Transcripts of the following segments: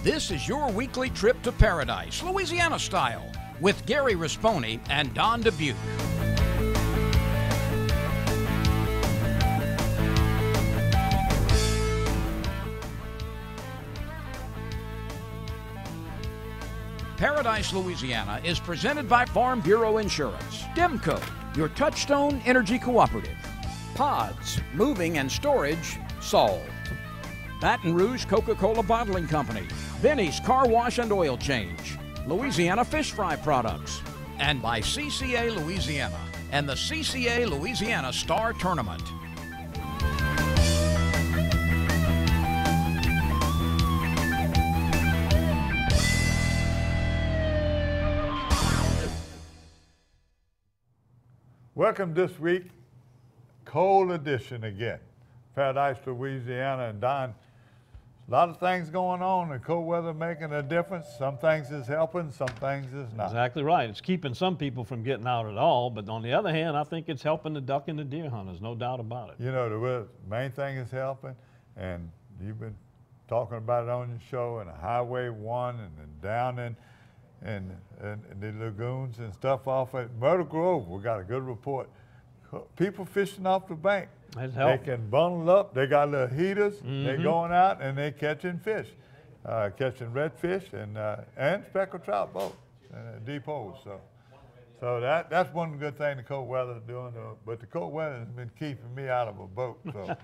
This is your weekly trip to paradise, Louisiana style, with Gary Risponi and Don Dubuque. Paradise, Louisiana is presented by Farm Bureau Insurance, Demco, your Touchstone Energy Cooperative, Pods, Moving and Storage, solved. Baton Rouge Coca-Cola Bottling Company, Benny's Car Wash and Oil Change, Louisiana Fish Fry Products, and by CCA Louisiana and the CCA Louisiana Star Tournament. Welcome this week, cold edition again. Paradise, Louisiana, and Don. A lot of things going on, and cold weather making a difference. Some things is helping, some things is not. Exactly right. It's keeping some people from getting out at all, but on the other hand, I think it's helping the duck and the deer hunters, no doubt about it. You know, the main thing is helping, and you've been talking about it on your show, and Highway 1 and then down in the lagoons and stuff off at Myrtle Grove. We got a good report. People fishing off the bank. They can bundle up. They got little heaters. They're going out and they're catching fish, catching redfish and speckled trout both, deep holes. So that's one good thing the cold weather is doing. But the cold weather has been keeping me out of a boat. So,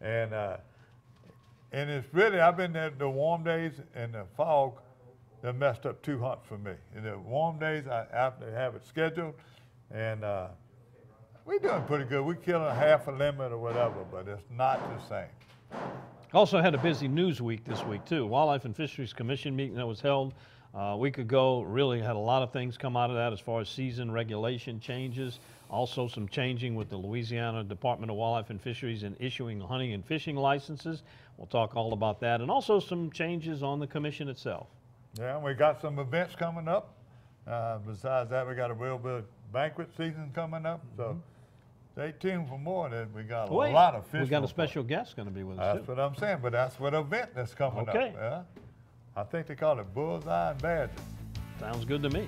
and it's really, I've been there the warm days and the fog that messed up 2 hunts for me. In the warm days, I have to have it scheduled, and we're doing pretty good. We're killing half a limit or whatever, but it's not the same. Also had a busy news week this week, too. Wildlife and Fisheries Commission meeting that was held a week ago really had a lot of things come out of that as far as season regulation changes. Also some changing with the Louisiana Department of Wildlife and Fisheries in issuing hunting and fishing licenses. We'll talk all about that. And also some changes on the commission itself. Yeah, we got some events coming up. Besides that, we got a real big banquet season coming up. So stay tuned for more. We got a lot of fish. We got a special guest going to be with us. That's what I'm saying, but that's what event that's coming up. Yeah? I think they call it Bullseye and Badger. Sounds good to me.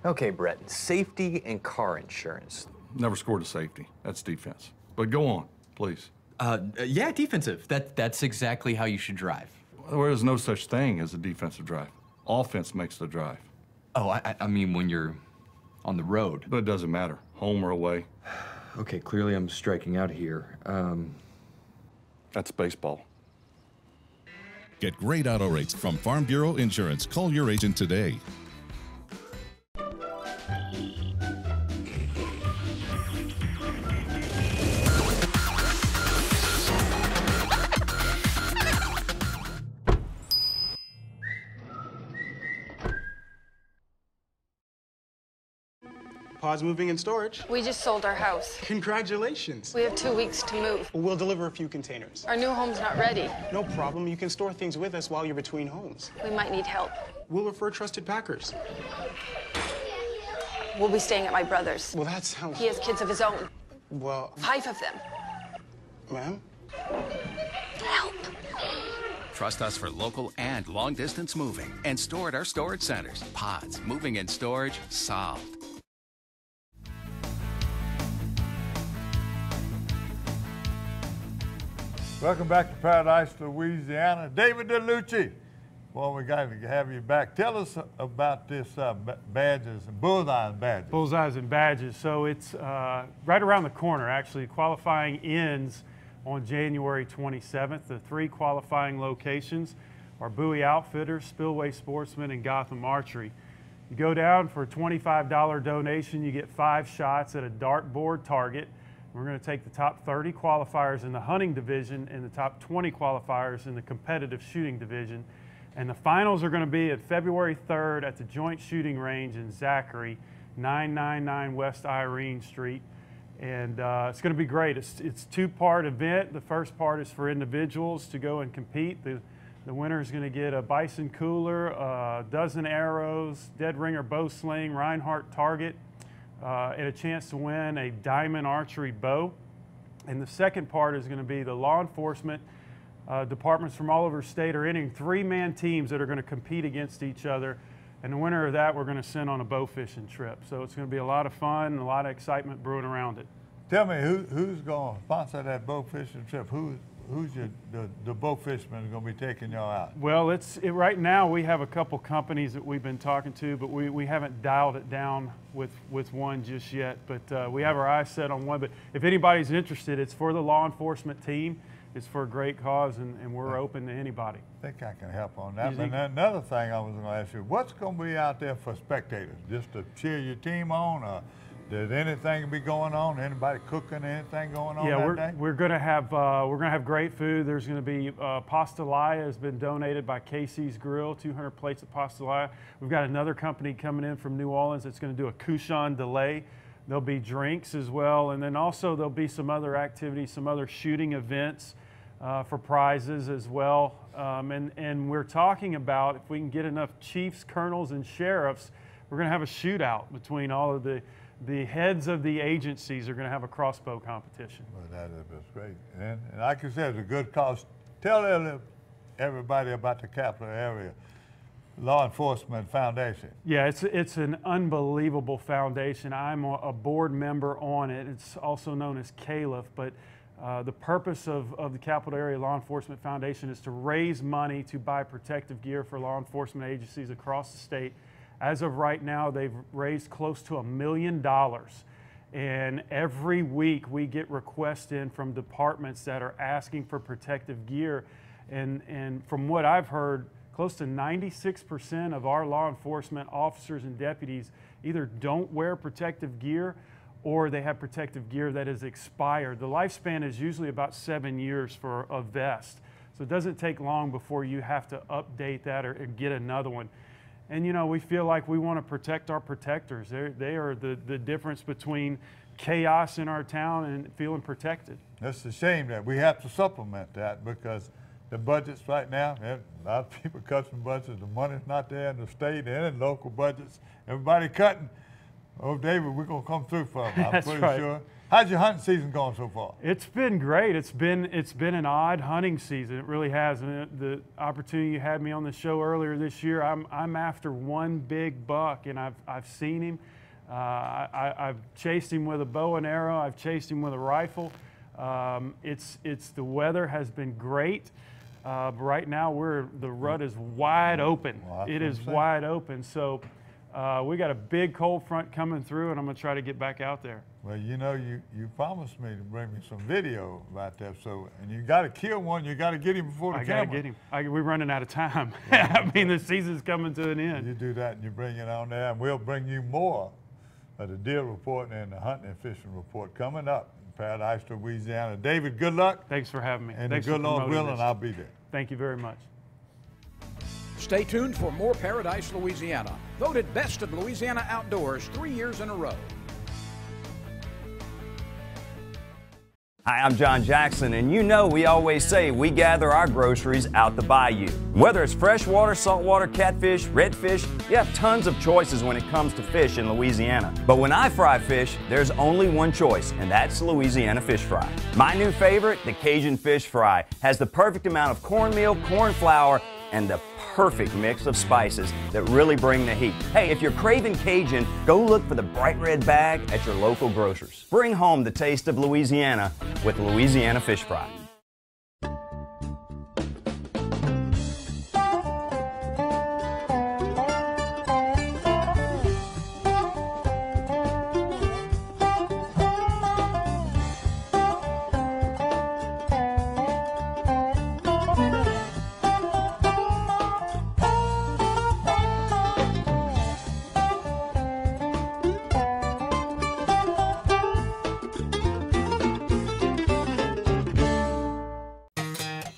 Okay, Brett, safety and car insurance. Never scored a safety. That's defense. But go on, please. Yeah, defensive. That's exactly how you should drive. There is no such thing as a defensive drive. Offense makes the drive. Oh, I mean when you're on the road. But it doesn't matter, home or away. Okay, clearly I'm striking out here. That's baseball. Get great auto rates from Farm Bureau Insurance. Call your agent today. Pause moving and storage. We just sold our house. Congratulations. We have 2 weeks to move. We'll deliver a few containers. Our new home's not ready. No problem. You can store things with us while you're between homes. We might need help. We'll refer trusted packers. We'll be staying at my brother's. Well, that sounds... He has kids of his own. Well... 5 of them. Ma'am? Help. Trust us for local and long-distance moving and store at our storage centers. Pods, moving and storage, solved. Welcome back to Paradise, Louisiana. David DeLucci. Well, we got to have you back. Tell us about this badges, bullseyes and badges. Bullseyes and badges. So it's right around the corner, actually. Qualifying ends on January 27th. The 3 qualifying locations are Bowie Outfitters, Spillway Sportsman, and Gotham Archery. You go down for a $25 donation, you get 5 shots at a dartboard target. We're going to take the top 30 qualifiers in the hunting division and the top 20 qualifiers in the competitive shooting division. And the finals are going to be at February 3rd at the Joint Shooting Range in Zachary, 999 West Irene Street. And it's going to be great. It's a 2-part event. The first part is for individuals to go and compete. The winner is going to get a bison cooler, a dozen arrows, dead ringer bow sling, Reinhardt target, and a chance to win a diamond archery bow. And the second part is going to be the law enforcement departments from all over the state are entering 3-man teams that are going to compete against each other. And the winner of that, we're going to send on a bow fishing trip. So it's going to be a lot of fun and a lot of excitement brewing around it. Tell me, who's going to sponsor that bow fishing trip? Who's the bow fishermen going to be taking y'all out? Well, right now we have a couple companies that we've been talking to, but we haven't dialed it down with one just yet. But we have our eyes set on one. But if anybody's interested, it's for the law enforcement team. It's for a great cause, and we're open to anybody. I think I can help on that. But another thing I was going to ask you, what's going to be out there for spectators? Just to cheer your team on, or did anything be going on? Anybody cooking? Anything going on that day? We're going to have great food. There's going to be pastelaia has been donated by Casey's Grill, 200 plates of pastelaia. We've got another company coming in from New Orleans that's going to do a couchon delay. There'll be drinks as well, and then also there'll be some other activities, some other shooting events for prizes as well. And we're talking about if we can get enough chiefs, colonels, and sheriffs, we're going to have a shootout between all of the heads of the agencies are going to have a crossbow competition. Well, that is great. And like you said, it's a good cause. Tell everybody about the capital area Law Enforcement Foundation. Yeah, it's an unbelievable foundation. I'm a board member on it. It's also known as CALIF, but the purpose of the Capital Area Law Enforcement Foundation is to raise money to buy protective gear for law enforcement agencies across the state. As of right now, they've raised close to $1 million. And every week we get requests in from departments that are asking for protective gear. And from what I've heard, close to 96% of our law enforcement officers and deputies either don't wear protective gear or they have protective gear that is expired. The lifespan is usually about 7 years for a vest. So it doesn't take long before you have to update that or get another one. And you know, we feel like we want to protect our protectors. They are the difference between chaos in our town and feeling protected. It's a shame that we have to supplement that because the budgets right now, a lot of people cut some budgets. The money's not there in the state and in local budgets. Everybody cutting. Oh, David, we're going to come through for them, I'm pretty sure. How's your hunting season going so far? It's been great. It's been an odd hunting season. It really has. And the opportunity you had me on the show earlier this year, I'm after one big buck, and I've seen him. I've chased him with a bow and arrow. I've chased him with a rifle. The weather has been great. Right now the rut is wide open. Well, it is wide open. So we got a big cold front coming through, and I'm going to try to get back out there. Well, you know, you promised me to bring me some video about that. So, and you got to kill one. You got to get him before the camera. I got to get him. We're running out of time. I mean, the season's coming to an end. You do that, and you bring it on there, and we'll bring you more of the deer report and the hunting and fishing report coming up in Paradise, Louisiana. David, good luck. Thanks for having me. And Thanks the good Lord willing, I'll be there. Thank you very much. Stay tuned for more Paradise, Louisiana. Voted Best of Louisiana Outdoors 3 years in a row. Hi, I'm John Jackson, and you know we always say we gather our groceries out the bayou. Whether it's freshwater, saltwater, catfish, redfish, you have tons of choices when it comes to fish in Louisiana. But when I fry fish, there's only one choice, and that's Louisiana fish fry. My new favorite, the Cajun fish fry, has the perfect amount of cornmeal, corn flour, and the perfect mix of spices that really bring the heat. Hey, if you're craving Cajun, go look for the bright red bag at your local grocers. Bring home the taste of Louisiana with Louisiana Fish Fry.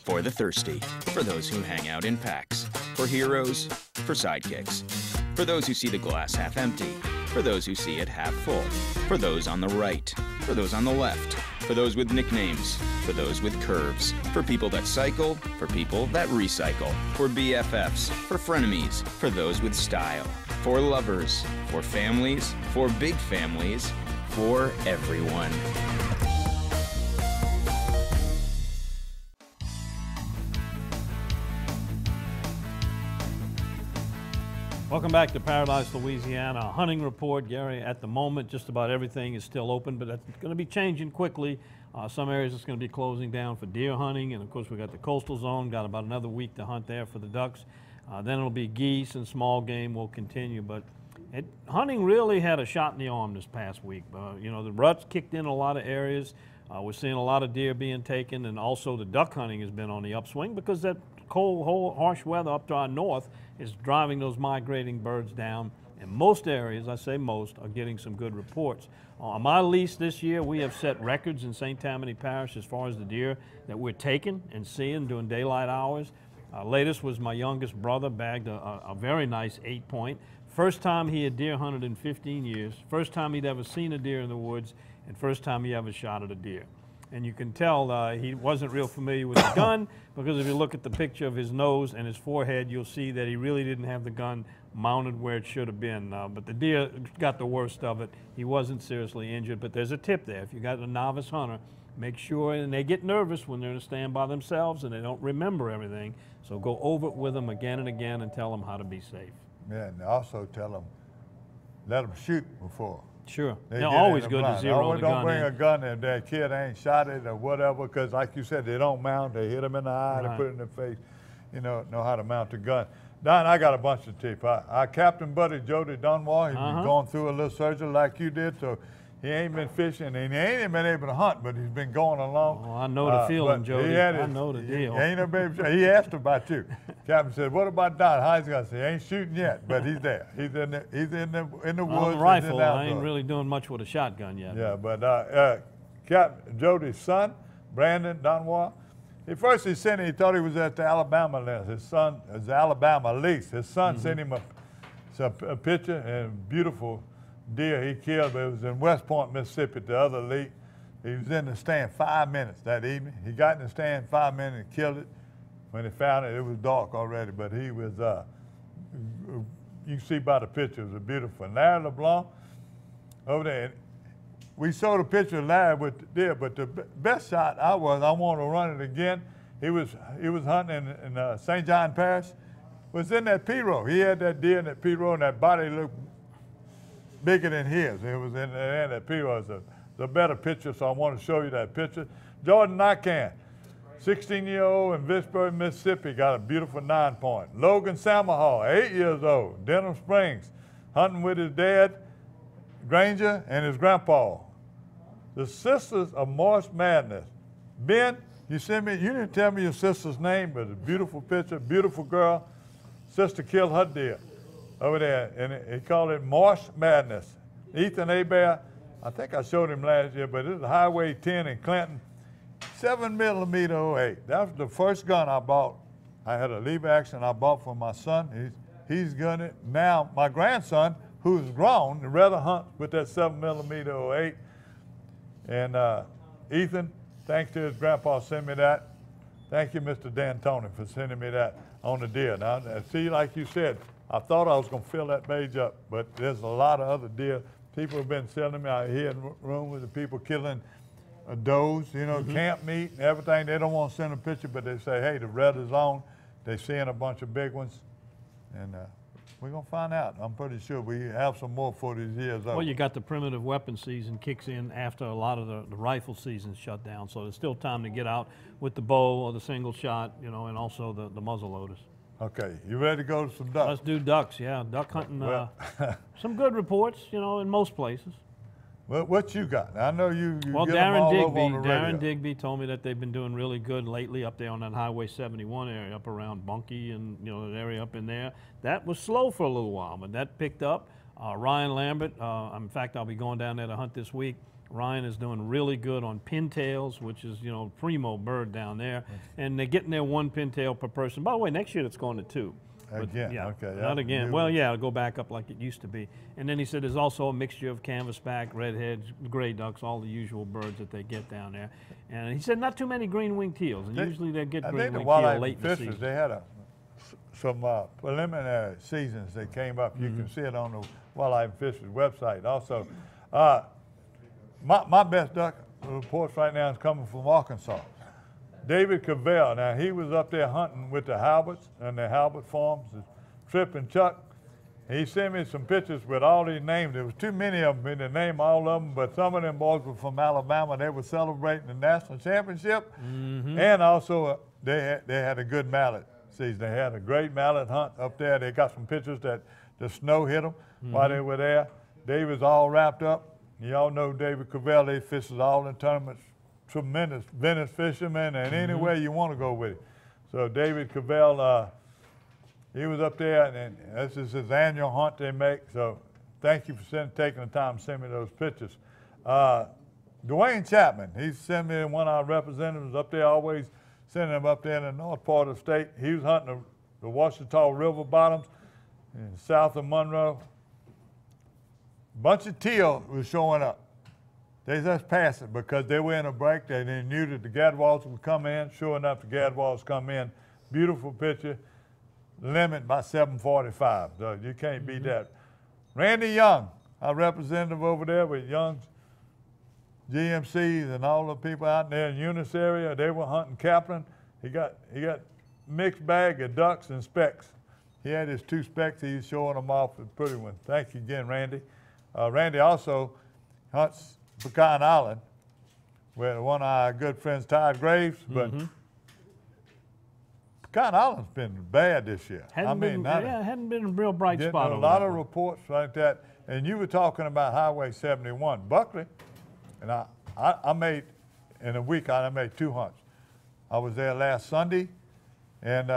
For the thirsty, for those who hang out in packs, for heroes, for sidekicks, for those who see the glass half empty, for those who see it half full, for those on the right, for those on the left, for those with nicknames, for those with curves, for people that cycle, for people that recycle, for BFFs, for frenemies, for those with style, for lovers, for families, for big families, for everyone. Welcome back to Paradise, Louisiana. A hunting report, Gary. At the moment, just about everything is still open, but that's going to be changing quickly. Some areas it's going to be closing down for deer hunting, and of course we got the coastal zone, got about another week to hunt there for the ducks. Then it'll be geese and small game will continue, but hunting really had a shot in the arm this past week. You know, the ruts kicked in a lot of areas. We're seeing a lot of deer being taken, and also the duck hunting has been on the upswing because that cold, harsh weather up to our north is driving those migrating birds down. And most areas, I say most, are getting some good reports. On my lease this year, we have set records in St. Tammany Parish as far as the deer that we're taking and seeing during daylight hours. Latest was my youngest brother bagged a very nice 8-point. First time he had deer hunted in 15 years, first time he'd ever seen a deer in the woods, and first time he ever shot at a deer. And you can tell he wasn't real familiar with the gun, because if you look at the picture of his nose and his forehead, you'll see that he really didn't have the gun mounted where it should have been. But the deer got the worst of it. He wasn't seriously injured, but there's a tip there. If you got a novice hunter, make sure, and they get nervous when they're in a stand by themselves and they don't remember everything, so go over it with them again and again and tell them how to be safe. Yeah, and also tell them, let them shoot before. Sure. They're always good to zero the gun in. Don't bring a gun if that kid ain't shot it or whatever, because like you said, they don't mount. They hit them in the eye, they put it in their face. You know how to mount the gun. Don, I got a bunch of tips. Our Captain Buddy Jody Dunwall, he's been going through a little surgery like you did, so he ain't been fishing and he ain't been able to hunt, but he's been going along. Oh, I know the feeling, Jody. I know the deal. He ain't no baby. He asked about you. Captain said, "What about Don? How's he gonna say? He ain't shooting yet, but he's there. He's in the woods. On the rifle, I ain't really doing much with a shotgun yet. Yeah, but Captain Jody's son, Brandon Dunwall, he sent him. He thought he was at the Alabama lease. His son is Alabama lease. His son sent him a picture and beautiful deer he killed, but it was in West Point, Mississippi, the other lease. He was in the stand 5 minutes that evening. He got in the stand 5 minutes and killed it. When he found it, it was dark already, but he was, you can see by the picture, it was beautiful. And Larry LeBlanc over there, we saw the picture of Larry with the deer, but the best shot I want to run it again. He was hunting in St. John Parish, was in that P-row. He had that deer in that P-row, and that body looked bigger than his. It was in that P-row. It's a better picture, so I want to show you that picture. Jordan Nakan, 16-year-old in Vicksburg, Mississippi, got a beautiful 9-point. Logan Samahal, 8 years old, Denham Springs, hunting with his dad, Granger, and his grandpa. The Sisters of March Madness. Ben, you didn't tell me your sister's name, but a beautiful picture, beautiful girl. Sister killed her deer over there, and he called it March Madness. Ethan Hebert, I think I showed him last year, but it's Highway 10 in Clinton, 7mm 08. That was the first gun I bought. I had a lever action I bought for my son. He's gunning it. Now, my grandson, who's grown, would rather hunt with that 7mm 08. And Ethan, thanks to his grandpa, sent me that. Thank you, Mr. D'Antoni, for sending me that on the deer. Now, see, like you said, I thought I was going to fill that page up, but there's a lot of other deer. People have been selling me out here in the room with the people killing does, camp meat and everything. They don't want to send a picture, but they say, hey, the red is on. They're seeing a bunch of big ones. And we're going to find out. I'm pretty sure we have some more for these years. Well, you got the primitive weapon season kicks in after a lot of the rifle seasons shut down. So there's still time to get out with the bow or the single shot, and also the muzzle loaders. Okay, you ready to go to some ducks? Let's do ducks, yeah. Duck hunting, some good reports, in most places. Well, what you got? I know you well, get them all over on the radio. Darren Digby told me that they've been doing really good lately up there on that Highway 71 area, up around Bunkie and that area up in there. That was slow for a little while, but that picked up. Ryan Lambert, in fact, I'll be going down there to hunt this week. Ryan is doing really good on pintails, which is, primo bird down there. And they're getting their 1 pintail per person. By the way, next year it's going to 2. Again, yeah, okay. Not again. Well, yeah, it'll go back up like it used to be. And then he said there's also a mixture of canvasback, redheads, gray ducks, all the usual birds that they get down there. And he said not too many green-winged teals, and usually they get green-winged teal late in the season. They had some preliminary seasons that came up. You can see it on the Wildlife and Fisheries website. Also, my best duck reports right now is coming from Arkansas. David Cavell, now he was up there hunting with the Halberts and the Halbert farms, Trip and Chuck, He sent me some pictures with all these names. There was too many of them, and to name all of them, but some of them boys were from Alabama. They were celebrating the national championship, and also they had a good mallet season. They had a great mallet hunt up there. They got some pictures that the snow hit them while they were there. They was all wrapped up. You all know David Cavell. They fishes all in tournaments. Tremendous vintage fisherman, and anywhere you want to go with it. So David Cavell, he was up there, and this is his annual hunt they make. So thank you for taking the time to send me those pictures. Dwayne Chapman, he sent me one of our representatives up there, always sending him up there in the north part of the state. He was hunting the Washita River bottoms in south of Monroe. Bunch of teal was showing up. They just passed it because they were in a break. They knew that the gadwalls would come in. Sure enough, the gadwalls come in. Beautiful picture. Limit by 745. So you can't beat that. Randy Young, our representative over there with Young's GMCs and all the people out there in Eunice area, they were hunting Kaplan. He got mixed bag of ducks and specks. He had his 2 specks. He was showing them off with pretty ones. Thank you again, Randy. Randy also hunts Pecan Island, where one of our good friends, Todd Graves, but Pecan Island's been bad this year. Hadn't been a real bright spot. A lot of reports like that. And you were talking about Highway 71. Buckley, and I made, in a week, I made 2 hunts. I was there last Sunday, and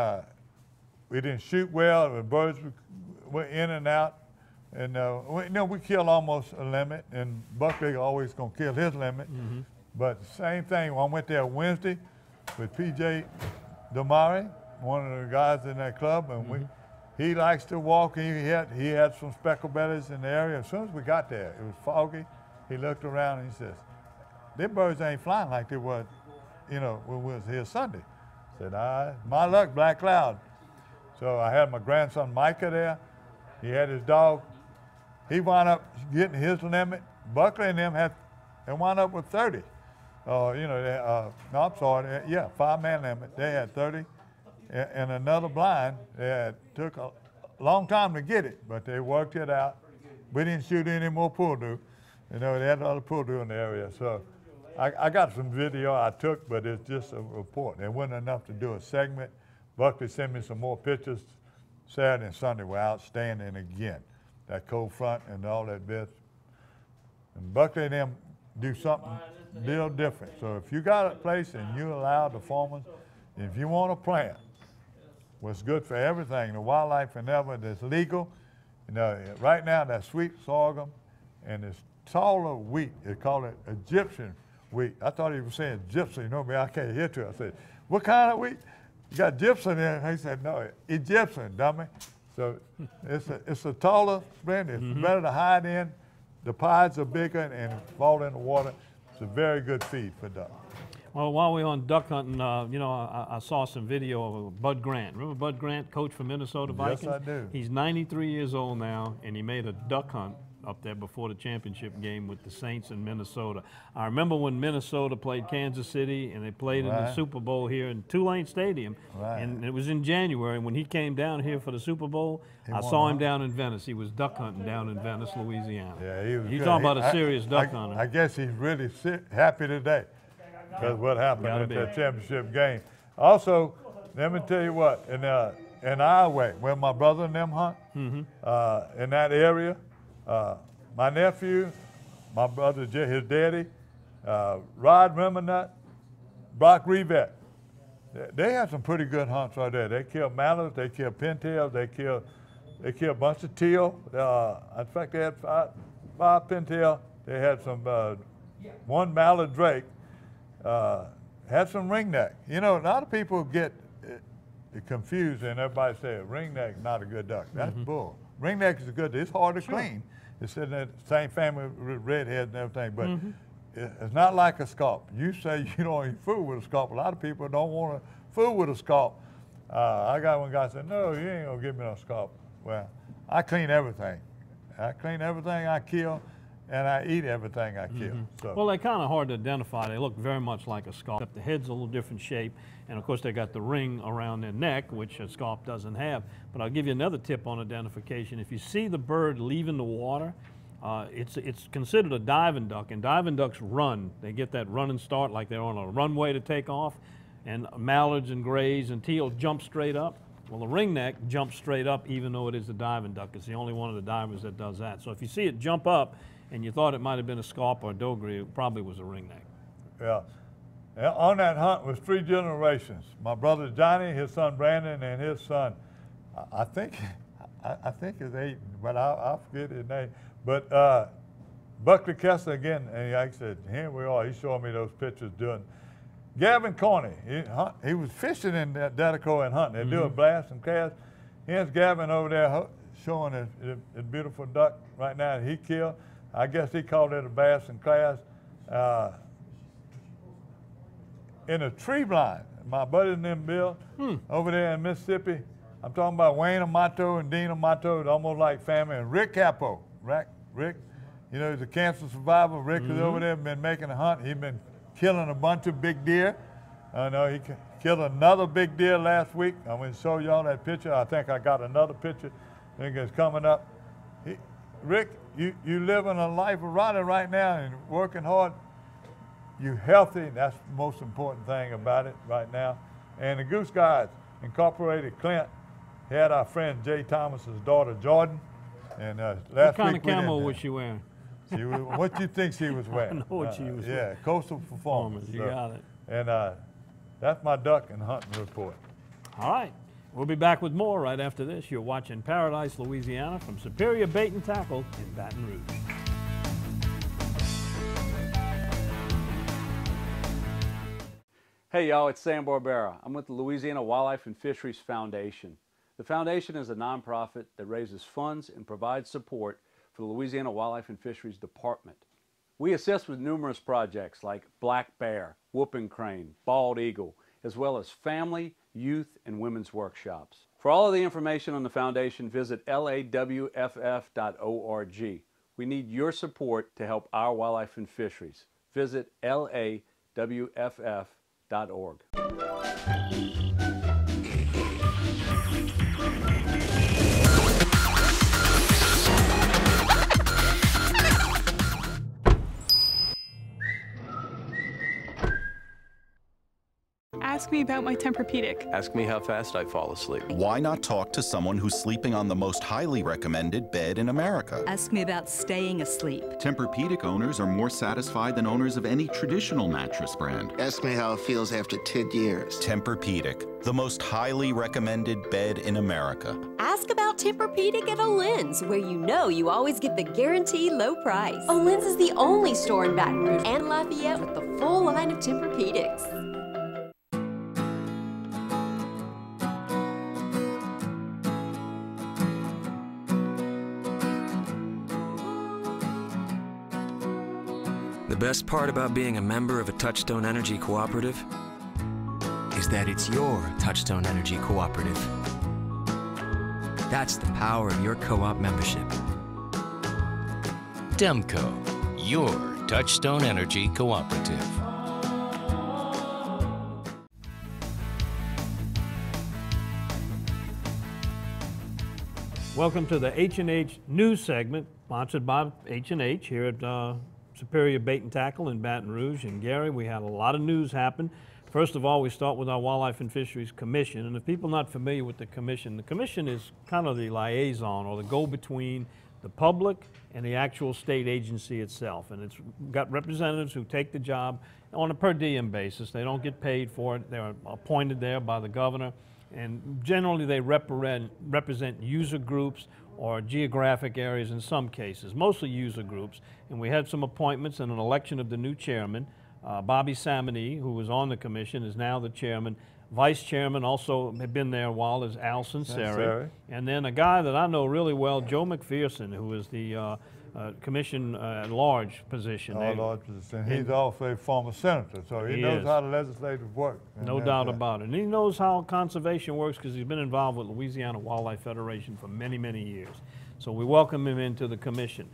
we didn't shoot well. The birds were in and out. And we killed almost a limit, and Buckley always gonna kill his limit. But the same thing, when I went there Wednesday with P.J. Damari, one of the guys in that club, and he likes to walk. He had some speckled bellies in the area. As soon as we got there, it was foggy. He looked around and he says, "Them birds ain't flying like they were, when we was here Sunday." I said, my luck, black cloud. So I had my grandson Micah there. He had his dog. He wound up getting his limit. Buckley and them they wound up with 30. No, I'm sorry, 5-man limit. They had 30. And another blind, took a long time to get it, but they worked it out. We didn't shoot any more pool dew. They had other pool dew in the area. So I got some video I took, but it's just a report. It wasn't enough to do a segment. Buckley sent me some more pictures. Saturday and Sunday were outstanding again. That cold front and all that bits. And Buckley and them do something real different. So if you got a place and you allow the foreman, if you want to plant what's good for everything, the wildlife and everything that's legal, right now that sweet sorghum and this taller wheat, they call it Egyptian wheat. I thought he was saying gypsum, I can't hear to it. I said, "What kind of wheat?" "You got gypsum in it." He said, "No, Egyptian, dummy." So it's a taller spread. It's better to hide in. The pods are bigger and fall in the water. It's a very good feed for duck. Well, while we're on duck hunting, I saw some video of Bud Grant. Remember Bud Grant, coach for Minnesota Vikings? Yes, I do. He's 93 years old now, and he made a duck hunt up there before the championship game with the Saints in Minnesota. I remember when Minnesota played Kansas City, and they played in the Super Bowl here in Tulane Stadium, and it was in January. When he came down here for the Super Bowl, I saw him down in Venice. He was duck hunting down in Venice, Louisiana. Yeah, he was You're good. talking about a serious duck hunter. I guess he's really happy today because what happened at that championship game. Also, let me tell you what, in our way, where my brother and them hunt, in that area, my nephew, my brother, his daddy, Rod Reminut, Brock Revet, they had some pretty good hunts right there. They killed mallards, they killed pintails, they killed a bunch of teal. In fact, they had five pintail. They had some one mallard drake. Had some ringneck. A lot of people get confused and everybody say ringneck is not a good duck. That's bull. Ringneck is good. It's hard to clean. It's in the same family with redheads and everything, but it's not like a scalp. You say you don't eat food with a scalp. A lot of people don't want food with a scalp. I got one guy said, "No, you ain't gonna give me no scalp." Well, I clean everything. I clean everything I kill, and I eat everything I kill. So. Well, they're kind of hard to identify. They look very much like a scaup, except the head's a little different shape. And of course, they got the ring around their neck, which a scaup doesn't have. But I'll give you another tip on identification. If you see the bird leaving the water, it's considered a diving duck, and diving ducks run. They get that run and start like they're on a runway to take off, and mallards and grays and teal jump straight up. Well, the ringneck jumps straight up even though it is a diving duck. It's the only one of the divers that does that. So if you see it jump up and you thought it might have been a scaup or a dogre, it probably was a ringneck. Yeah. On that hunt was 3 generations. My brother Johnny, his son Brandon, and his son, I think it's Aiden, but I forget his name. But Buckley Kessler again, and like I said, here we are. He's showing me those pictures doing. Gavin Corney, he was fishing in that Datico and hunting. They do a blast and cast. Here's Gavin over there showing his beautiful duck right now that he killed. I guess he called it a bass and class. In a tree blind, my buddy named Bill over there in Mississippi. I'm talking about Wayne Amato and Dean Amato, it's almost like family, and Rick Capo. Rick, you know, he's a cancer survivor. Rick is over there, been making a hunt. He's been killing a bunch of big deer. I know he killed another big deer last week. I'm going to show y'all that picture. I think I got another picture. I think it's coming up. Rick, you living a life of riding right now and working hard. You healthy, that's the most important thing about it right now. And the Goose Guides Incorporated, Clint, had our friend Jay Thomas's daughter, Jordan. And last what kind week of camo was she wearing? What do you think she was wearing? I know what she was wearing. Yeah, Coastal Performance. You got it. And that's my duck and hunting report. All right. We'll be back with more right after this. You're watching Paradise, Louisiana from Superior Bait and Tackle in Baton Rouge. Hey y'all, it's Sam Barbera. I'm with the Louisiana Wildlife and Fisheries Foundation. The foundation is a nonprofit that raises funds and provides support for the Louisiana Wildlife and Fisheries Department. We assist with numerous projects like black bear, whooping crane, bald eagle, as well as family, youth, and women's workshops. For all of the information on the foundation, visit lawff.org. We need your support to help our wildlife and fisheries. Visit lawff.org. Ask me about my Tempur-Pedic. Ask me how fast I fall asleep. Why not talk to someone who's sleeping on the most highly recommended bed in America? Ask me about staying asleep. Tempur-Pedic owners are more satisfied than owners of any traditional mattress brand. Ask me how it feels after 10 years. Tempur-Pedic, the most highly recommended bed in America. Ask about Tempur-Pedic at Olin's, where you know you always get the guaranteed low price. Olin's is the only store in Baton Rouge and Lafayette with the full line of Tempur-Pedics. The best part about being a member of a Touchstone Energy Cooperative is that it's your Touchstone Energy Cooperative. That's the power of your co-op membership. Demco, your Touchstone Energy Cooperative. Welcome to the H&H News segment, sponsored by H&H here at Superior Bait and Tackle in Baton Rouge. And Gary, we had a lot of news happen. First of all, we start with our Wildlife and Fisheries Commission. And if people are not familiar with the commission is kind of the liaison or the go-between the public and the actual state agency itself. And it's got representatives who take the job on a per diem basis. They don't get paid for it. They're appointed there by the governor. And generally they represent user groups or geographic areas in some cases, mostly user groups. And we had some appointments and an election of the new chairman. Bobby Samini, who was on the commission, is now the chairman. Vice chairman also had been there a while, is Al Sinceri. And then a guy that I know really well, Joe McPherson, who is the commission at large position. He's also a former senator, so he knows how the legislative works. No doubt about it. And he knows how conservation works because he's been involved with Louisiana Wildlife Federation for many, many years. So we welcome him into the commission.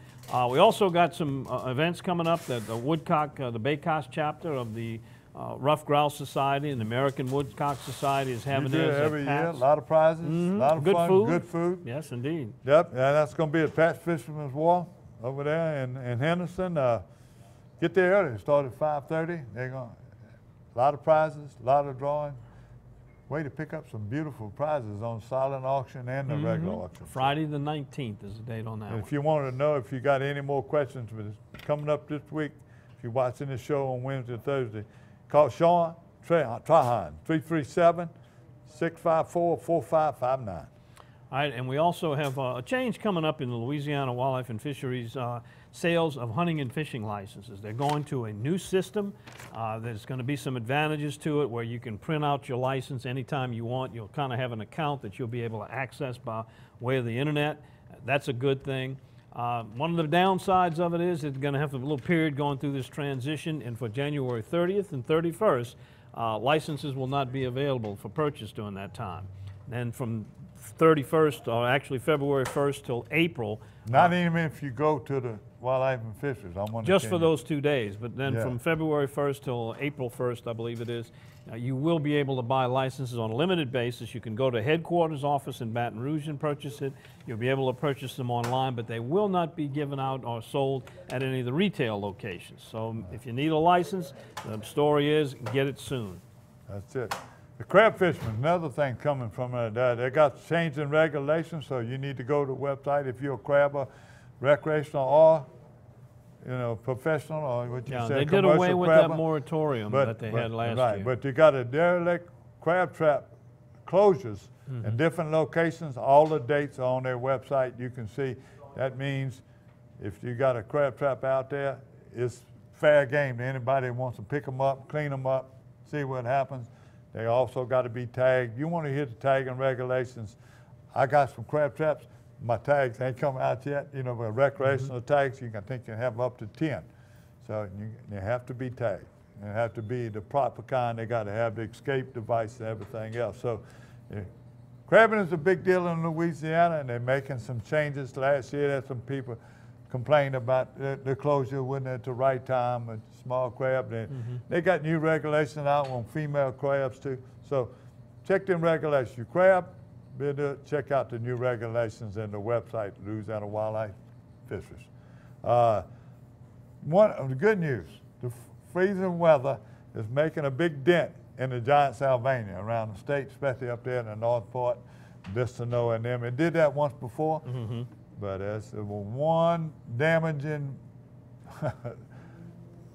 We also got some events coming up that the Woodcock, the Baycott chapter of the Rough Grouse Society and the American Woodcock Society is having theirs every year. A lot of prizes, a lot of good fun, food. good food. Yes, indeed. Yep, and that's going to be at Pat's Fisherman's Wharf over there in Henderson. Get there early. It started at 5:30. They're going a lot of prizes, a lot of drawing. Way to pick up some beautiful prizes on silent auction and the regular auction. Friday the 19th is the date on that And one. if you want to know if you got any more questions, but it's coming up this week, if you're watching the show on Wednesday or Thursday, call Sean Trahan, 337-654-4559. All right, and we also have a change coming up in the Louisiana Wildlife and Fisheries sales of hunting and fishing licenses. They're going to a new system. There's going to be some advantages to it where you can print out your license anytime you want. You'll kind of have an account that you'll be able to access by way of the internet. That's a good thing. One of the downsides of it is it's going to have a little period going through this transition, and for January 30th and 31st, licenses will not be available for purchase during that time. Then from 31st, or actually February 1st till April. Not even if you go to the Wildlife and Fisheries. Just for those 2 days, but then Yeah. from February 1st till April 1st, I believe it is, you will be able to buy licenses on a limited basis. You can go to headquarters office in Baton Rouge and purchase it. You'll be able to purchase them online, but they will not be given out or sold at any of the retail locations. So if you need a license, the story is get it soon. That's it. The crab fishermen, another thing coming from they got change in regulations, so you need to go to the website if you're a crabber, recreational or professional or what you Yeah, said, they did away with crabber. that moratorium that they had last right, year. but you got a derelict crab trap closures in different locations. All the dates are on their website. You can see. That means if you got a crab trap out there, it's fair game to anybody who wants to pick them up, clean them up, see what happens. They also got to be tagged. You want to hit the tagging regulations. I got some crab traps. My tags ain't come out yet. But recreational tags, I think you can have up to 10. So you have to be tagged. They have to be the proper kind. They got to have the escape device and everything else. So crabbing is a big deal in Louisiana, and they're making some changes. Last year, there's some people complained about the closure wasn't at the right time, a small crab. They got new regulations out on female crabs too. So check them regulations. You crab, check out the new regulations in the website, Louisiana Wildlife Fisheries. One of the good news, the freezing weather is making a big dent in the giant Sylvania around the state, especially up there in the North Part, Vistano and them. It did that once before. But it's one damaging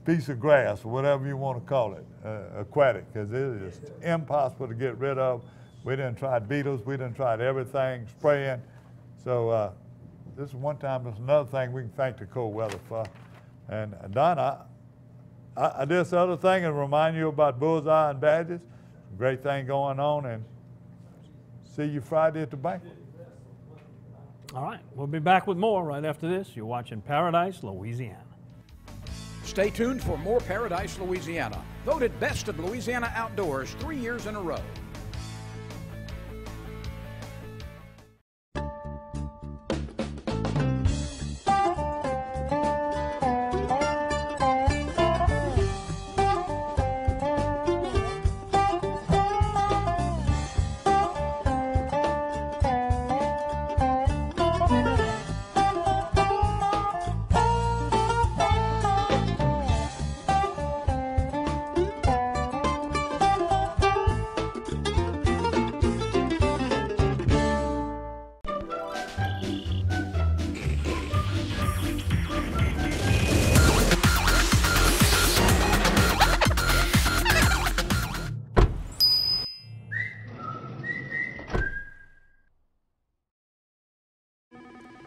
piece of grass, or whatever you want to call it, aquatic, because it is impossible to get rid of. We done tried beetles, we done tried everything, spraying. So this is one time, there's another thing we can thank the cold weather for. And Don, I did this other thing and remind you about bullseye and badges. Great thing going on, and see you Friday at the banquet. All right, we'll be back with more right after this. You're watching Paradise, Louisiana. Stay tuned for more Paradise, Louisiana. Voted Best of Louisiana Outdoors 3 years in a row.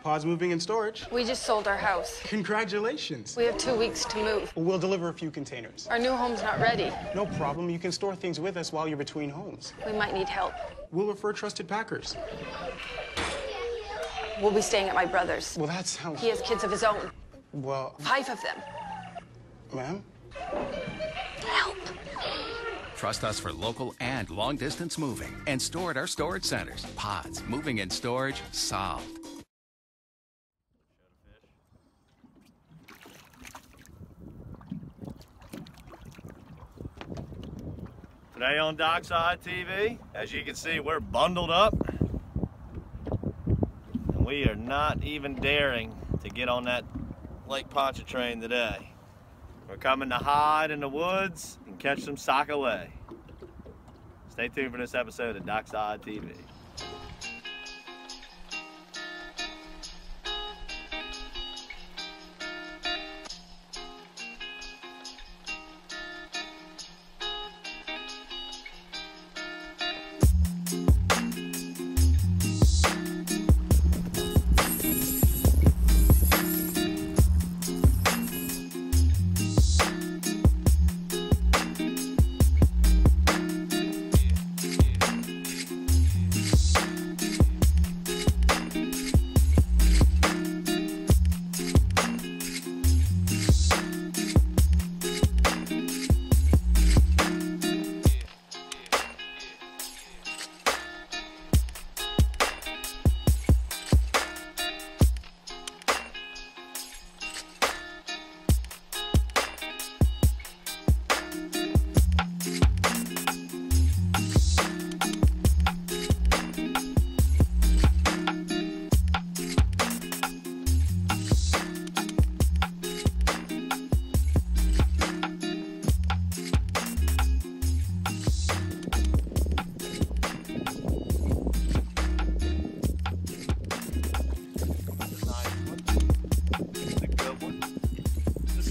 Pods moving and storage. We just sold our house. Congratulations. We have 2 weeks to move. We'll deliver a few containers. Our new home's not ready. No problem. You can store things with us while you're between homes. We might need help. We'll refer trusted packers. We'll be staying at my brother's. Well, that sounds... He has kids of his own. Well... 5 of them. Ma'am? Help. Trust us for local and long-distance moving and store at our storage centers. Pods, moving and storage, solved. Today on Dockside TV, as you can see, we're bundled up. And we are not even daring to get on that Lake Pontchartrain today. We're coming to hide in the woods and catch some sacalait. Stay tuned for this episode of Dockside TV.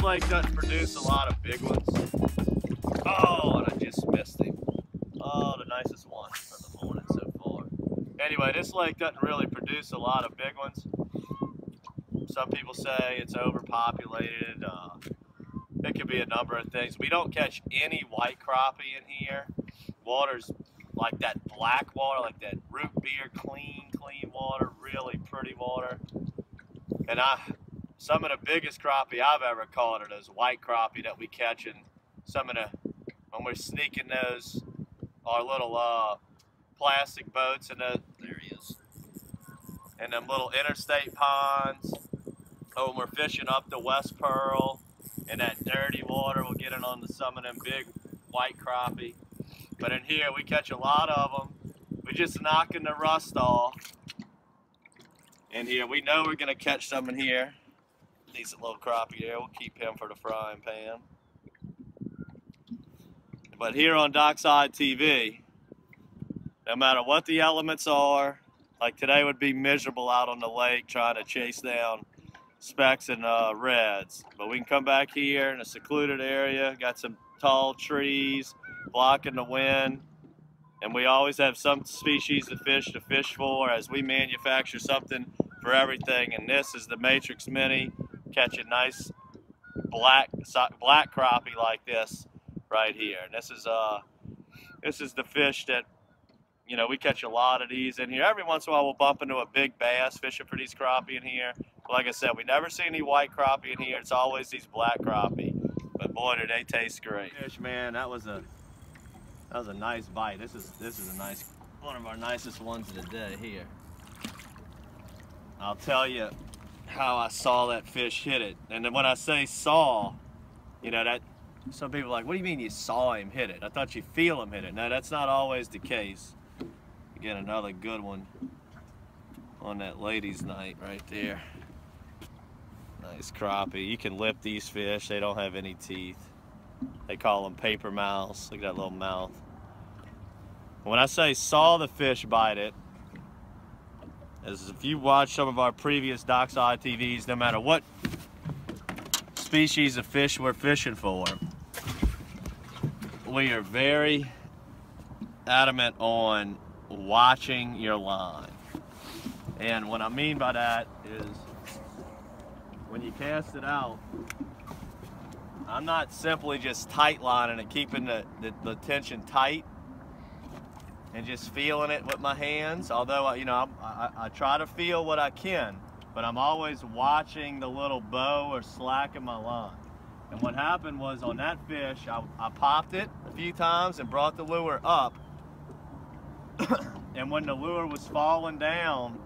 Lake doesn't produce a lot of big ones. Oh, and I just missed him. Oh, the nicest one of the morning so far. Anyway, this lake doesn't really produce a lot of big ones. Some people say it's overpopulated. It could be a number of things. We don't catch any white crappie in here. Water's like that black water, like that root beer, clean water, really pretty water. And some of the biggest crappie I've ever caught are those white crappie that we catch in when we're sneaking our little plastic boats in there he is, and them little interstate ponds. Oh, when we're fishing up the West Pearl in that dirty water, we'll get it on some of them big white crappie. But in here, we catch a lot of them. We're just knocking the rust off. In here, we know we're gonna catch some in here. Decent little crappie there. We'll keep him for the frying pan. But here on Dockside TV, no matter what the elements are, like today would be miserable out on the lake trying to chase down specks and reds. But we can come back here in a secluded area, got some tall trees blocking the wind, and we always have some species of fish to fish for as we manufacture something for everything. And this is the Matrix Mini. Catching nice black crappie like this right here. And this is the fish that, you know, we catch a lot of these in here. Every once in a while we'll bump into a big bass fishing for these crappie in here. But like I said, we never see any white crappie in here. It's always these black crappie. But boy, do they taste great. Fish, man, that was a nice bite. This is a nice, one of our nicest ones of the day here. I'll tell you how I saw that fish hit it. And then when I say saw, you know, that some people are like, what do you mean you saw him hit it? I thought you feel him hit it. No, that's not always the case. Again, another good one on that ladies' night right there. Nice crappie. You can lip these fish. They don't have any teeth. They call them paper mouths. Look at that little mouth. When I say saw the fish bite it, as if you watch some of our previous Dockside TVs, no matter what species of fish we're fishing for, we are very adamant on watching your line. And what I mean by that is when you cast it out, I'm not simply just tight lining and keeping the tension tight and just feeling it with my hands, although you know I try to feel what I can, but I'm always watching the little bow or slack in my line. And what happened was on that fish, I popped it a few times and brought the lure up, and when the lure was falling down,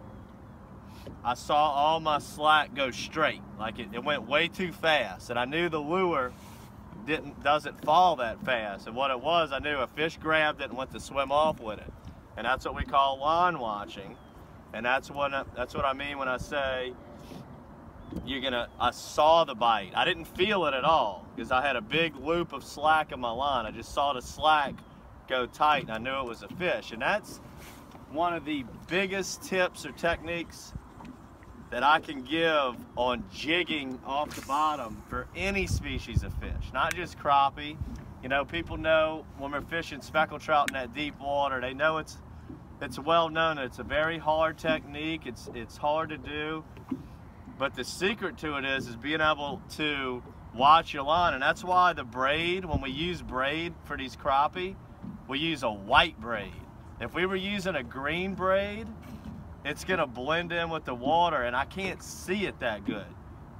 I saw all my slack go straight, like it went way too fast, and I knew the lure doesn't fall that fast. And what it was, I knew a fish grabbed it and went to swim off with it. And that's what we call line watching. And that's what I mean when I say I saw the bite. I didn't feel it at all because I had a big loop of slack in my line. I just saw the slack go tight and I knew it was a fish. And that's one of the biggest tips or techniques that I can give on jigging off the bottom for any species of fish, not just crappie. You know, people know when we're fishing speckled trout in that deep water, they know it's well known that it's a very hard technique. It's hard to do, but the secret to it is being able to watch your line. And that's why the braid, when we use braid for these crappie, we use a white braid. If we were using a green braid, it's gonna blend in with the water and I can't see it that good.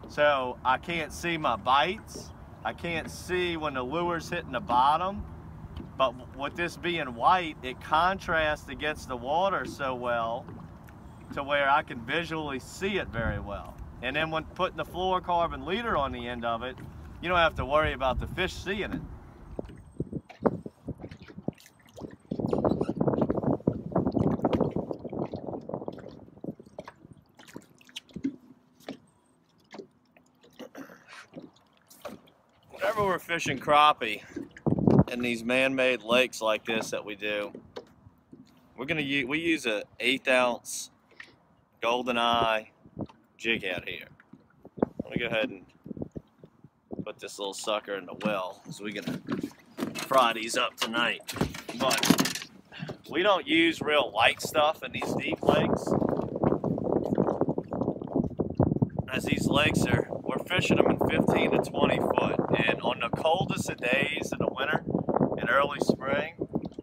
So I can't see my bites. I can't see when the lure's hitting the bottom. But with this being white, it contrasts against the water so well to where I can visually see it very well. And then when putting the fluorocarbon leader on the end of it, you don't have to worry about the fish seeing it. Whenever we're fishing crappie in these man-made lakes like this that we do, we use a 1/8 ounce golden eye jig head here. Let me go ahead and put this little sucker in the well so we can fry these up tonight. But we don't use real light stuff in these deep lakes, as these lakes we're fishing them in 15 to 20 foot. And on the coldest of days in the winter and early spring,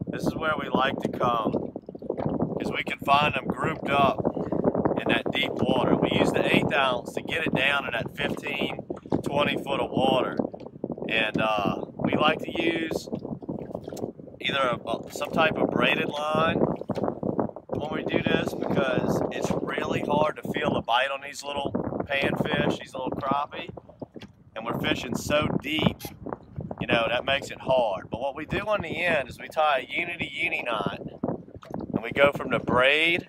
this is where we like to come because we can find them grouped up in that deep water. We use the 1/8 ounce to get it down in that 15, 20 foot of water. And we like to use either some type of braided line when we do this because it's really hard to feel the bite on these little panfish, these little crappie. And we're fishing so deep, you know, that makes it hard. But what we do on the end is we tie a uni knot and we go from the braid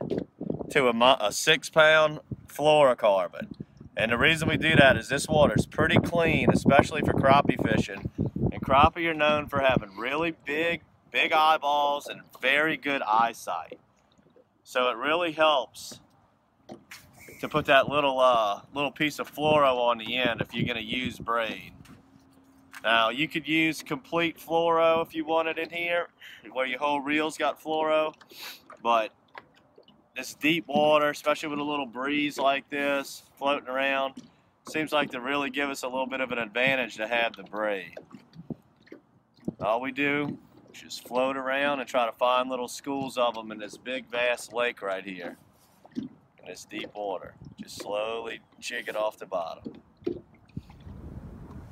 to a 6-pound fluorocarbon. And the reason we do that is this water is pretty clean, especially for crappie fishing. And crappie are known for having really big eyeballs and very good eyesight. So it really helps to put that little piece of fluoro on the end if you're going to use braid. Now you could use complete fluoro if you wanted in here, where your whole reel's got fluoro, but this deep water, especially with a little breeze like this floating around, seems like to really give us a little bit of an advantage to have the braid. All we do is just float around and try to find little schools of them in this big vast lake right here. This deep water. Just slowly jig it off the bottom.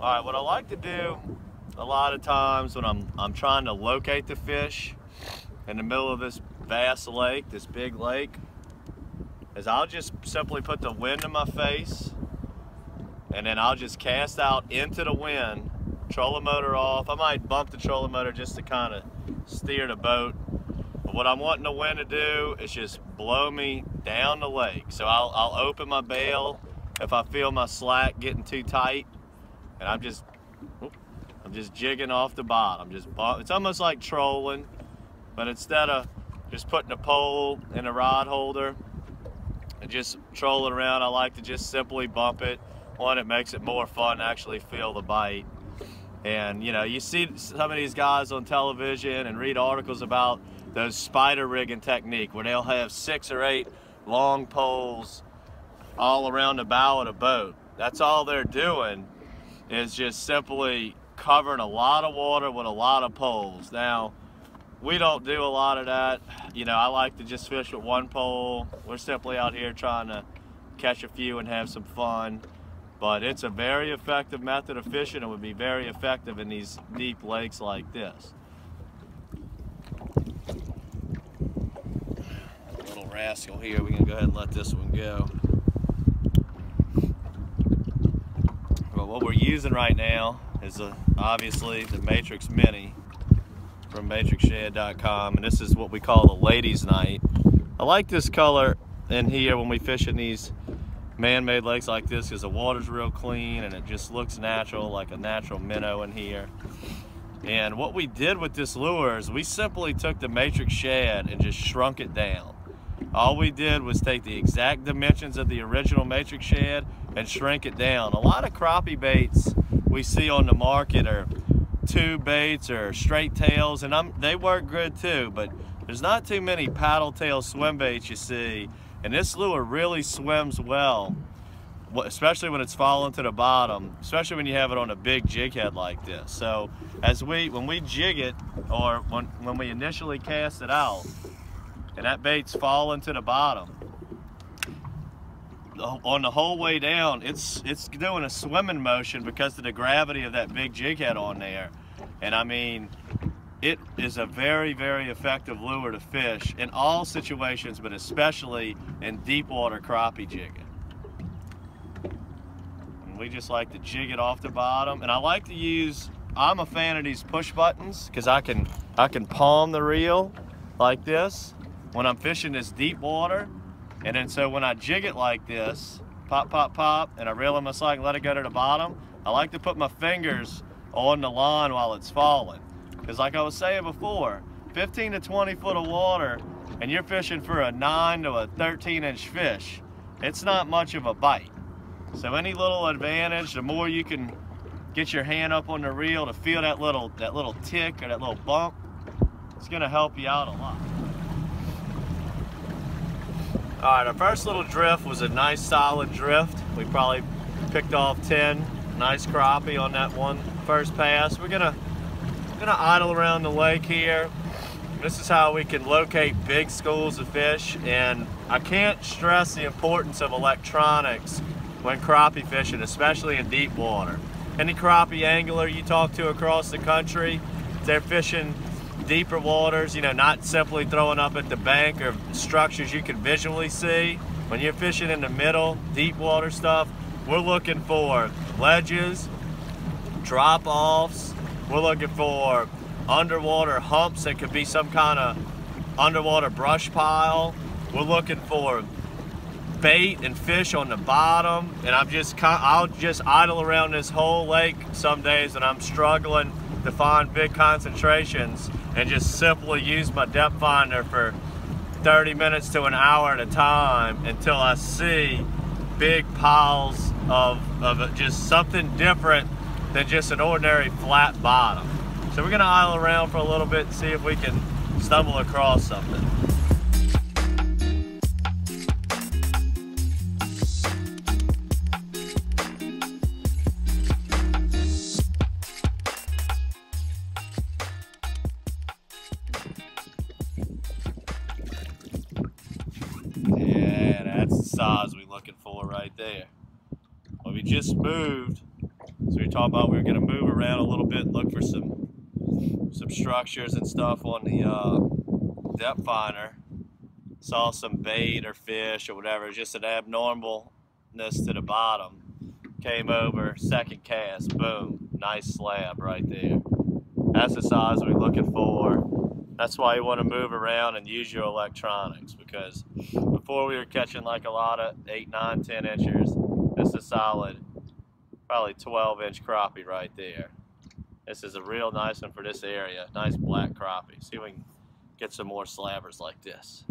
All right, what I like to do a lot of times when I'm trying to locate the fish in the middle of this vast lake, this big lake, is I'll just simply put the wind in my face and then I'll just cast out into the wind, trolling motor off. I might bump the trolling motor just to kind of steer the boat. But what I'm wanting the wind to do is just blow me down the lake. So I'll open my bail if I feel my slack getting too tight, and I'm just jigging off the bottom. It's almost like trolling, but instead of just putting a pole in a rod holder and just trolling around, I like to just simply bump it. One, it makes it more fun to actually feel the bite. And you know, you see some of these guys on television and read articles about those spider rigging technique where they'll have 6 or 8 long poles all around the bow of the boat. That's all they're doing, is just simply covering a lot of water with a lot of poles. Now, we don't do a lot of that. You know, I like to just fish with 1 pole. We're simply out here trying to catch a few and have some fun. But it's a very effective method of fishing. It would be very effective in these deep lakes like this. Little rascal here, we're gonna go ahead and let this one go. But what we're using right now is obviously the Matrix Mini from matrixshad.com, and this is what we call the ladies' night. I like this color in here when we fish in these man-made lakes like this because the water's real clean and it just looks natural, like a natural minnow in here. And what we did with this lure is we simply took the Matrix Shad and just shrunk it down. All we did was take the exact dimensions of the original Matrix Shad and shrink it down. A lot of crappie baits we see on the market are tube baits or straight tails, and they work good too, but there's not too many paddle tail swim baits you see, and this lure really swims well, especially when it's falling to the bottom, especially when you have it on a big jig head like this. So when we jig it, or when we initially cast it out, and that bait's falling to the bottom, on the whole way down, it's doing a swimming motion because of the gravity of that big jig head on there. And I mean, it is a very, very effective lure to fish in all situations, but especially in deep water crappie jigging. And we just like to jig it off the bottom. And I like to use, I'm a fan of these push buttons because I can palm the reel like this when I'm fishing this deep water. And then so when I jig it like this, pop, pop, pop, and I reel in my slide and let it go to the bottom, I like to put my fingers on the line while it's falling. Because like I was saying before, 15 to 20 foot of water, and you're fishing for a 9 to a 13-inch fish, it's not much of a bite. So any little advantage, the more you can get your hand up on the reel to feel that little tick or that little bump, it's gonna help you out a lot. All right, our first little drift was a nice solid drift. We probably picked off 10 nice crappie on that one first pass. We're gonna idle around the lake here. This is how we can locate big schools of fish, and I can't stress the importance of electronics when crappie fishing, especially in deep water. Any crappie angler you talk to across the country, they're fishing deeper waters, you know, not simply throwing up at the bank or structures you can visually see. When you're fishing in the middle, deep water stuff, we're looking for ledges, drop-offs, we're looking for underwater humps that could be some kind of underwater brush pile. We're looking for bait and fish on the bottom, and I'll just idle around this whole lake some days when I'm struggling to find big concentrations, and just simply use my depth finder for 30 minutes to an hour at a time until I see big piles of just something different than just an ordinary flat bottom. So we're gonna idle around for a little bit and see if we can stumble across something. Size we're looking for right there. Well, we just moved, so we were talking about we were going to move around a little bit, look for some structures and stuff on the depth finder. Saw some bait or fish or whatever, just an abnormalness to the bottom. Came over, second cast, boom, nice slab right there. That's the size we're looking for. That's why you want to move around and use your electronics, because before we were catching like a lot of 8, 9, 10 inchers. This is a solid, probably 12-inch crappie right there. This is a real nice one for this area. Nice black crappie. See if we can get some more slabbers like this.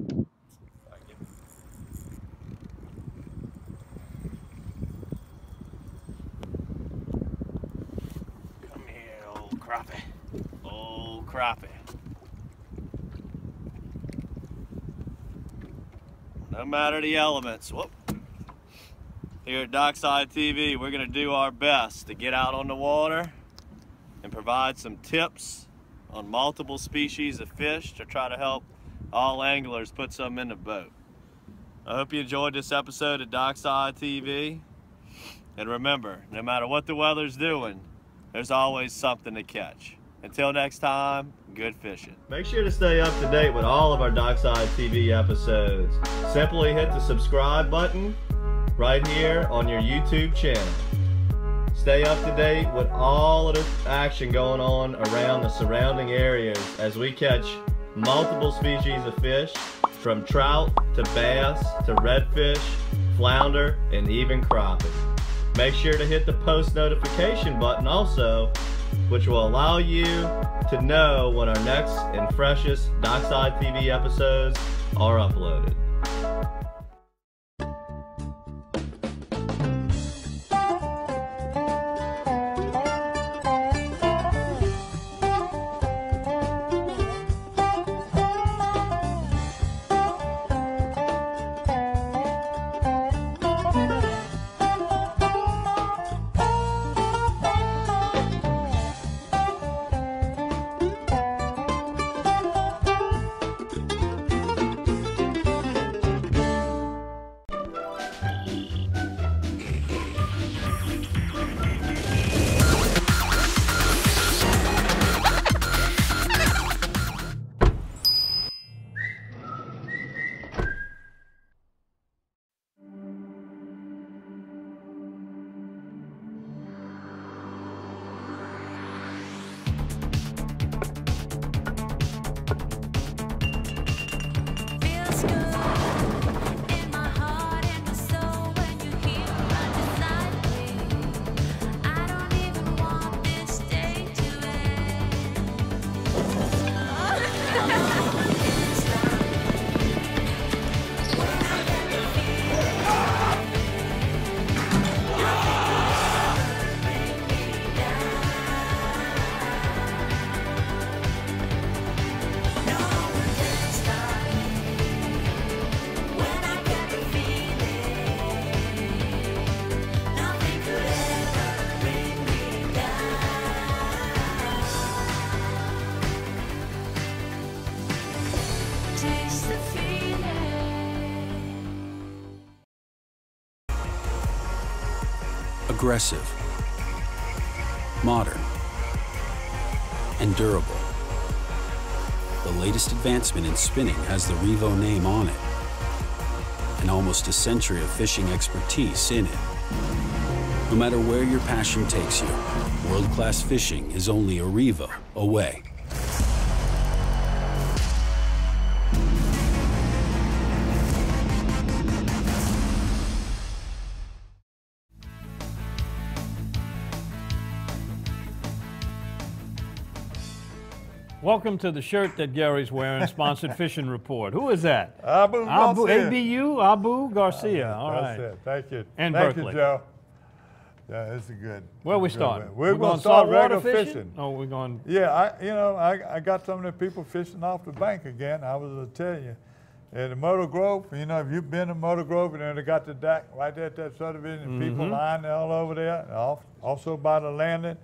Come here, old crappie. Old crappie. No matter the elements. Whoop. Here at Dockside TV, we're going to do our best to get out on the water and provide some tips on multiple species of fish to try to help all anglers put some in the boat. I hope you enjoyed this episode of Dockside TV. And remember, no matter what the weather's doing, there's always something to catch. Until next time, good fishing. Make sure to stay up to date with all of our Dockside TV episodes. Simply hit the subscribe button right here on your YouTube channel. Stay up to date with all of the action going on around the surrounding areas as we catch multiple species of fish, from trout to bass to redfish, flounder, and even crappie. Make sure to hit the post notification button also, which will allow you to know when our next and freshest Dockside TV episodes are uploaded. Aggressive, modern, and durable. The latest advancement in spinning has the Revo name on it, and almost a century of fishing expertise in it. No matter where your passion takes you, world-class fishing is only a Revo away. Welcome to the shirt that Gary's wearing, sponsored Fishing Report. Who is that? Abu Garcia. ABU, Abu Garcia. All right. That's it. Thank you. And Thank Berkeley. you, Joe. Yeah, this is good. Where we starting? We're going to start regular fishing. Oh, we're going. Yeah, I got some of the people fishing off the bank again. I was going to tell you. At the Motor Grove, if you've been to Motor Grove, and then they got the dock right there at that subdivision, people lying all over there, and also by the landing.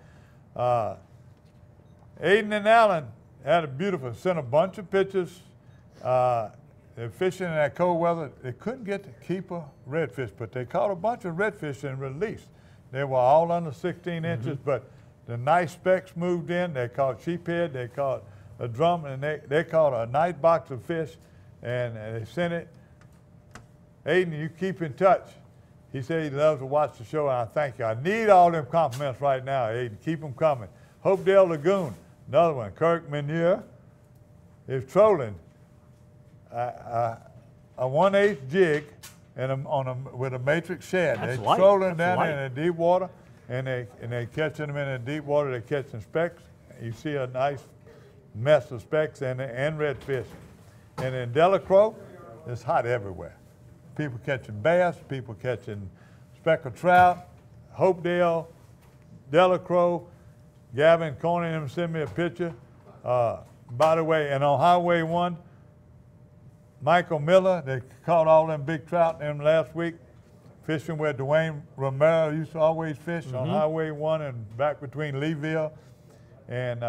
Aiden and Allen had a beautiful, sent a bunch of pictures. They're fishing in that cold weather. They couldn't get to keep a redfish, but they caught a bunch of redfish and released. They were all under 16 inches, but the nice specks moved in. They caught sheephead, they caught a drum, and they caught a nice box of fish, and they sent it. Aiden, you keep in touch. He said he loves to watch the show, and I thank you. I need all them compliments right now, Aiden. Keep them coming. Hopedale Lagoon, another one. Kirk Menier is trolling a 1/8 jig and with a matrix shad. They're trolling down in the deep water, and they're catching them in the deep water. They're catching specks. You see a nice mess of specks and redfish. And in Delacroix, it's hot everywhere. People catching bass, people catching speckled trout. Hopedale, Delacroix, Gavin Corning sent me a picture. By the way, and on Highway 1, Michael Miller, they caught all them big trout in last week, fishing where Dwayne Romero used to always fish on Highway 1 and back between Leeville. And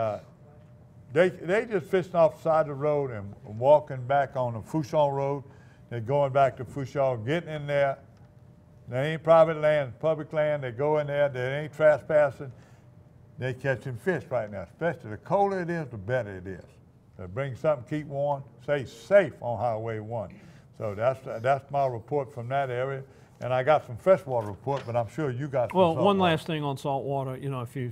they just fishing off the side of the road and walking back on the Fouchon Road. They're going back to Fouchon, getting in there. They ain't private land, public land. They go in there, they ain't trespassing. They're catching fish right now, especially the colder it is, the better it is. So bring something, keep warm, stay safe on Highway 1. So that's my report from that area. And I got some freshwater report, but I'm sure you got some Well, saltwater. one last thing on saltwater. You know, if you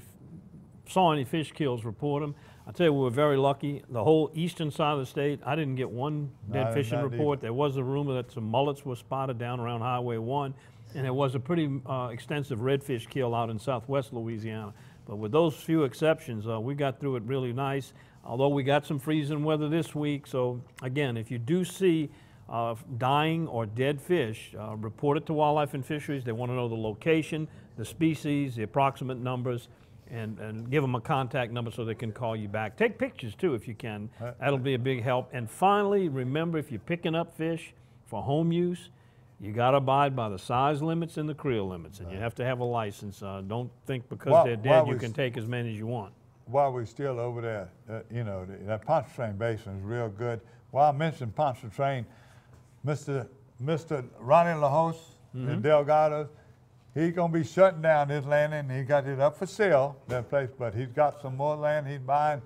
saw any fish kills, report them. I tell you, we were very lucky. The whole eastern side of the state, I didn't get one dead fishing report. There was a rumor that some mullets were spotted down around Highway 1, and there was a pretty extensive redfish kill out in southwest Louisiana. But with those few exceptions, we got through it really nice, although we got some freezing weather this week. So again, if you do see dying or dead fish, report it to Wildlife and Fisheries. They want to know the location, the species, the approximate numbers, and give them a contact number so they can call you back. Take pictures too if you can. That'll be a big help. And finally, remember, if you're picking up fish for home use, you got to abide by the size limits and the creel limits, and you have to have a license. Don't think because they're dead you can take as many as you want. While we're still over there, you know, that Pontchartrain Basin is real good. While I mentioned Pontchartrain, Mr. Ronnie LaHosse in Delgado, he's going to be shutting down his landing. He got it up for sale, that place, but he's got some more land he's buying.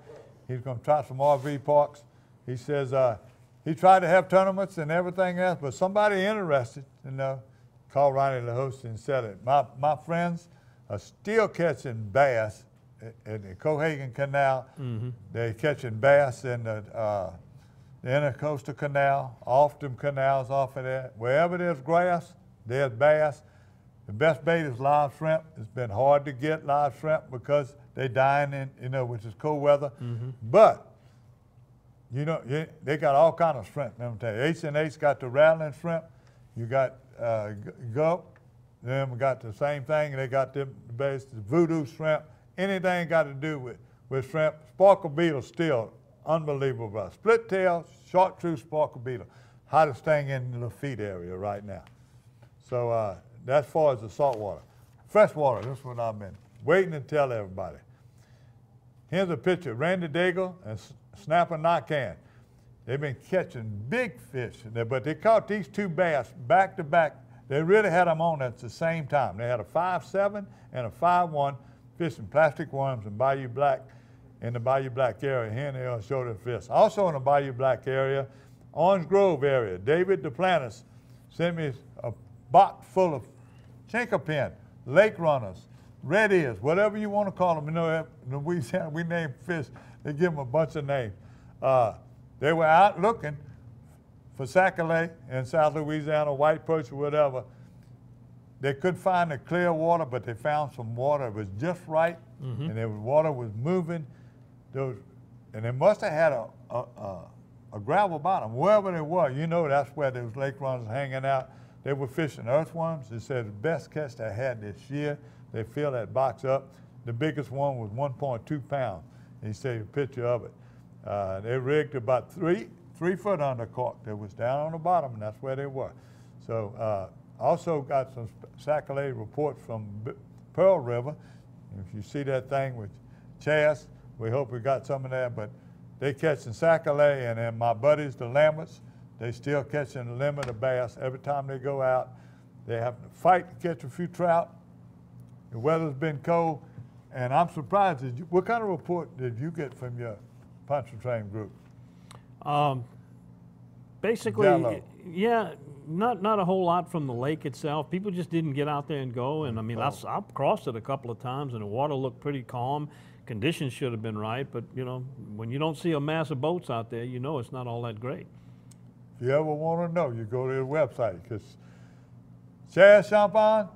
He's going to try some RV parks. He says he tried to have tournaments and everything else, but somebody interested, you know, call Ronnie LaHosse and sell it. My friends are still catching bass in the Cohagen Canal. They're catching bass in the Intercoastal Canal, off them canals off of there. Wherever there's grass, there's bass. The best bait is live shrimp. It's been hard to get live shrimp because they're dying in, you know, which is cold weather. But, you know, they got all kind of shrimp. Let me tell you, H&H got the rattling shrimp. You got gulp. Then we got the same thing. They got the voodoo shrimp. Anything got to do with shrimp. Sparkle beetle still unbelievable. Split tail, chartreuse sparkle beetle. Hottest thing in the Lafitte area right now. So that's as far as the saltwater. Freshwater, this is what I've been waiting to tell everybody. Here's a picture of Randy Daigle and Snapper Knockan. They've been catching big fish, but they caught these two bass back to back. They really had them on at the same time. They had a 5.7 and a 5.1 fishing plastic worms in Bayou Black, in the Bayou Black area. Here and there show the fish. Also in the Bayou Black area, Orange Grove area, David Duplantis sent me a box full of chinkerpin, lake runners, red ears, whatever you want to call them. You know, in Louisiana, we name fish, they give them a bunch of names. They were out looking for Sacalait in South Louisiana, white perch or whatever. They couldn't find the clear water, but they found some water. It was just right, and the water was moving. And they must have had a gravel bottom. Wherever they were, you know that's where those lake runners hanging out. They were fishing earthworms. They said the best catch they had this year. They filled that box up. The biggest one was 1.2 pounds. He said a picture of it. They rigged about 3 foot under cork. They was down on the bottom, and that's where they were. So also got some Sacalait reports from Pearl River. If you see that thing with Chas, we hope we got some of that, but they catching Sacalait, and then my buddies, the Lamberts, they still catching a limit of bass. Every time they go out, they have to fight to catch a few trout. The weather's been cold, and I'm surprised. What kind of report did you get from your Pontchartrain group? Basically, Jello. yeah, not a whole lot from the lake itself. People just didn't get out there and go. And I mean, I've crossed it a couple of times, and the water looked pretty calm. Conditions should have been right, but you know, when you don't see a mass of boats out there, you know it's not all that great. If you ever want to know, you go to the website, because Chad Champagne,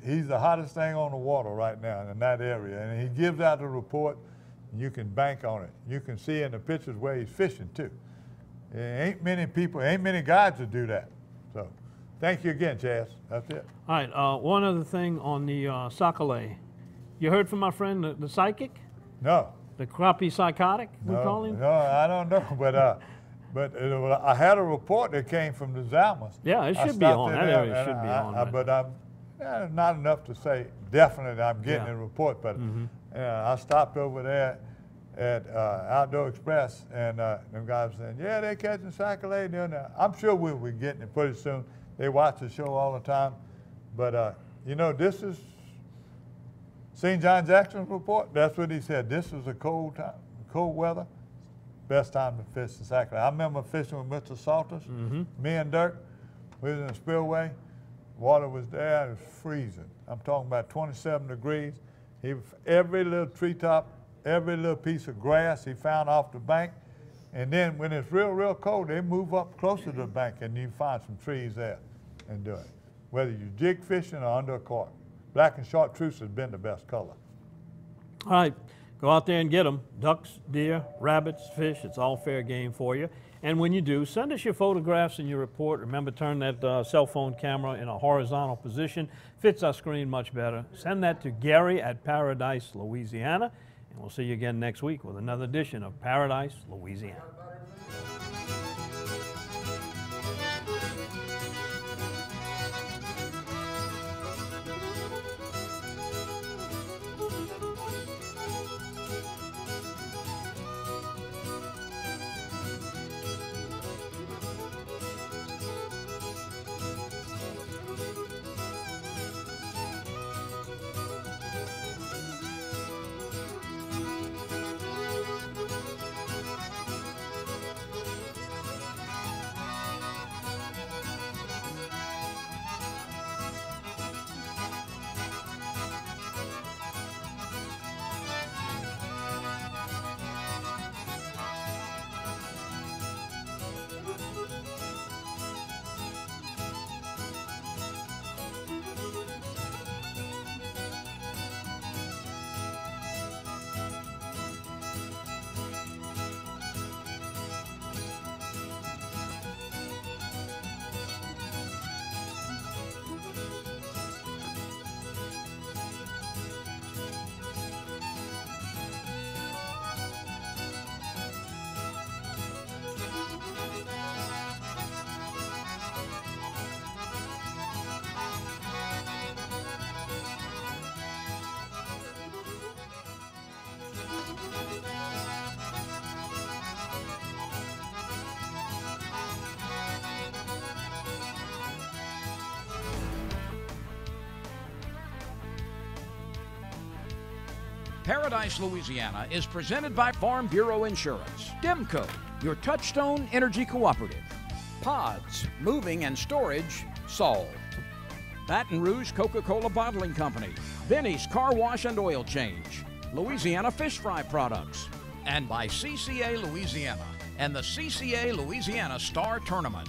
he's the hottest thing on the water right now in that area, and he gives out the report, and you can bank on it. You can see in the pictures where he's fishing too. There ain't many people, ain't many guys that do that. So thank you again, Chaz. That's it. All right, one other thing on the Sacalait. You heard from my friend, the psychic? No. The crappie psychotic, we call him? No, I don't know, but I had a report that came from the Zalmas. Yeah, it should be on. That area should be on. But I'm not enough to say definitely I'm getting a report, but I stopped over there at Outdoor Express, and them guys were saying, yeah, they're catching Sacalait down there. I'm sure we'll be getting it pretty soon. They watch the show all the time. But, you know, this is, seen John Jackson's report? That's what he said. This is a cold time, cold weather. Best time to fish the Sacalait. I remember fishing with Mr. Salters. Me and Dirk, we was in the spillway. water was there, it was freezing. I'm talking about 27 degrees. Every little treetop, every little piece of grass he found off the bank, and then when it's real, real cold, they move up closer to the bank and you find some trees there and do it. Whether you're jig fishing or under a cork. Black and chartreuse has been the best color. All right, go out there and get them. Ducks, deer, rabbits, fish, it's all fair game for you. And when you do, send us your photographs and your report. Remember, turn that cell phone camera in a horizontal position. Fits our screen much better. Send that to Gary at Paradise, Louisiana. And we'll see you again next week with another edition of Paradise, Louisiana. Paradise, Louisiana is presented by Farm Bureau Insurance. Demco, your touchstone energy cooperative. Pods, moving and storage solved. Baton Rouge Coca-Cola Bottling Company. Benny's Car Wash and Oil Change. Louisiana Fish Fry Products. And by CCA Louisiana and the CCA Louisiana Star Tournament.